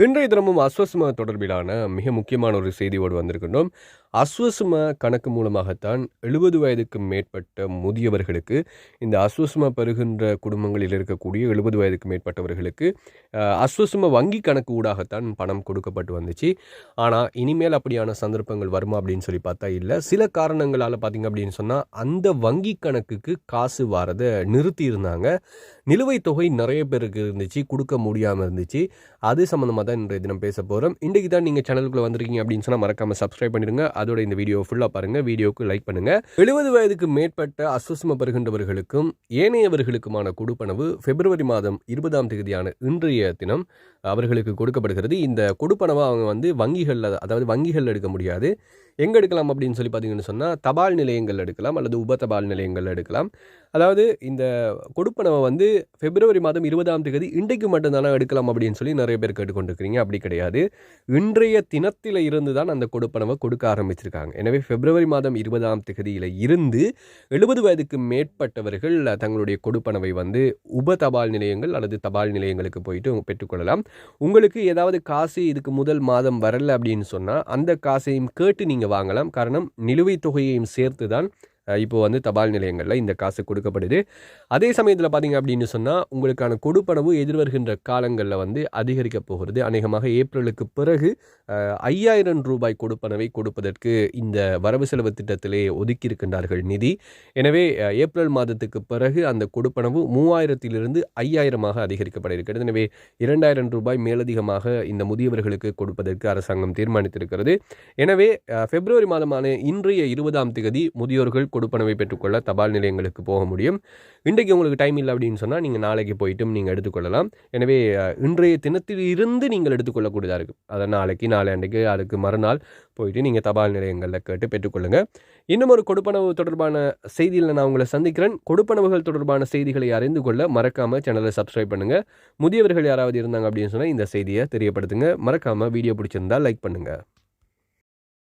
இன்றைய தினமும் அஸ்வசும தொடர்பிலான மிக முக்கியமான ஒரு செய்தியோடு வந்திருக்கின்றோம். அஸ்வசும கணக்கு மூலமாகத்தான் 70 வயதுக்கு மேற்பட்ட முதியவர்களுக்கு, இந்த அஸ்வசும பெறுகின்ற குடும்பங்களில் இருக்கக்கூடிய 70 வயதுக்கு மேற்பட்டவர்களுக்கு அஸ்வசும வங்கி கணக்கு ஊடாகத்தான் பணம் கொடுக்கப்பட்டு வந்துச்சு. ஆனால் இனிமேல் அப்படியான சந்தர்ப்பங்கள் வருமா அப்படின்னு சொல்லி பார்த்தா இல்லை. சில காரணங்களால் பார்த்தீங்க அப்படின்னு சொன்னால் அந்த வங்கி கணக்குக்கு காசு வரதை நிறுத்தி இருந்தாங்க. நிலுவைத் தொகை நிறைய பேருக்கு இருந்துச்சு, கொடுக்க முடியாமல் இருந்துச்சு. அது சம்மந்தமாக தான் இன்றைய தினம் பேச போகிறோம். இன்றைக்கு தான் நீங்கள் சேனலுக்குள்ளே வந்திருக்கீங்க அப்படின்னு சொன்னால் மறக்காமல் சப்ஸ்கிரைப் பண்ணிடுங்க. அதோட இந்த வீடியோ ஃபுல்லாக பாருங்கள், வீடியோவுக்கு லைக் பண்ணுங்கள். 70 வயதுக்கு மேற்பட்ட அஸ்வசும பெறுகின்றவர்களுக்கும் ஏனையவர்களுக்குமான கொடுப்பனவு பிப்ரவரி மாதம் 20ஆம் தேதியான இன்றைய தினம் அவர்களுக்கு கொடுக்கப்படுகிறது. இந்த கொடுப்பனவை அவங்க வங்கிகளில், அதாவது வங்கிகளில் எடுக்க முடியாது. எங்கே எடுக்கலாம் அப்படின்னு சொல்லி பார்த்தீங்கன்னு சொன்னால் தபால் நிலையங்கள் எடுக்கலாம் அல்லது உப தபால் நிலையங்கள் எடுக்கலாம். அதாவது இந்த கொடுப்பனவை பிப்ரவரி மாதம் 20ஆம் தேதி இன்றைக்கு மட்டும்தானே எடுக்கலாம் அப்படின்னு சொல்லி நிறைய பேர் கேட்டுக்கொண்டிருக்கிறீங்க. அப்படி கிடையாது. இன்றைய தினத்தில் இருந்து தான் அந்த கொடுப்பனவை கொடுக்க ஆரம்பிச்சிருக்காங்க. எனவே பிப்ரவரி மாதம் 20ஆம் தேதியில் இருந்து 70 வயதுக்கு மேற்பட்டவர்கள் தங்களுடைய கொடுப்பனவை உப தபால் நிலையங்கள் அல்லது தபால் நிலையங்களுக்கு போயிட்டு பெற்றுக்கொள்ளலாம். உங்களுக்கு ஏதாவது காசு இதுக்கு முதல் மாதம் வரல அப்படின்னு சொன்னால் அந்த காசையும் கேட்டு நீங்கள் வாங்கலாம். காரணம் நிலுவைத் தொகையையும் சேர்த்து தான் இப்போ தபால் நிலையங்களில் இந்த காசு கொடுக்கப்படுது. அதே சமயத்தில் பார்த்தீங்க அப்படின்னு சொன்னால் உங்களுக்கான கொடுப்பனவு எதிர்வருகின்ற காலங்களில் அதிகரிக்க போகிறது. அநேகமாக ஏப்ரலுக்கு பிறகு 5000 ரூபாய் கொடுப்பனவை கொடுப்பதற்கு இந்த வரவு செலவு திட்டத்திலே ஒதுக்கியிருக்கின்றார்கள் நிதி. எனவே ஏப்ரல் மாதத்துக்கு பிறகு அந்த கொடுப்பனவு 3000 5000 அதிகரிக்கப்பட இருக்கிறது. எனவே 2000 ரூபாய் மேலதிகமாக இந்த முதியவர்களுக்கு கொடுப்பதற்கு அரசாங்கம் தீர்மானித்திருக்கிறது. எனவே பிப்ரவரி மாதமான இன்றைய 20ஆம் தேதி முதியோர்கள் கொடுப்பனவை பெற்றுக்கொள்ள தபால் நிலையங்களுக்கு போக முடியும். இன்றைக்கு உங்களுக்கு டைம் இல்லை அப்படின்னு சொன்னால் நீங்கள் நாளைக்கு போயிட்டும் நீங்கள் எடுத்துக்கொள்ளலாம். எனவே இன்றைய தினத்தில் இருந்து நீங்கள் எடுத்துக்கொள்ளக்கூடியதாக இருக்கும். அதை நாளைக்கு நாளைக்கு அதுக்கு மறுநாள் போயிட்டு நீங்கள் தபால் நிலையங்களில் கேட்டு பெற்றுக்கொள்ளுங்கள். இன்னும் ஒரு கொடுப்பனவு தொடர்பான செய்தியில் நான் உங்களை சந்திக்கிறேன். கொடுப்பனவுகள் தொடர்பான செய்திகளை அறிந்து கொள்ள மறக்காமல் சேனலை சப்ஸ்கிரைப் பண்ணுங்கள். முதியவர்கள் யாராவது இருந்தாங்க அப்படின்னு சொன்னால் இந்த செய்தியை தெரியப்படுத்துங்க. மறக்காமல் வீடியோ பிடிச்சிருந்தால் லைக் பண்ணுங்கள்.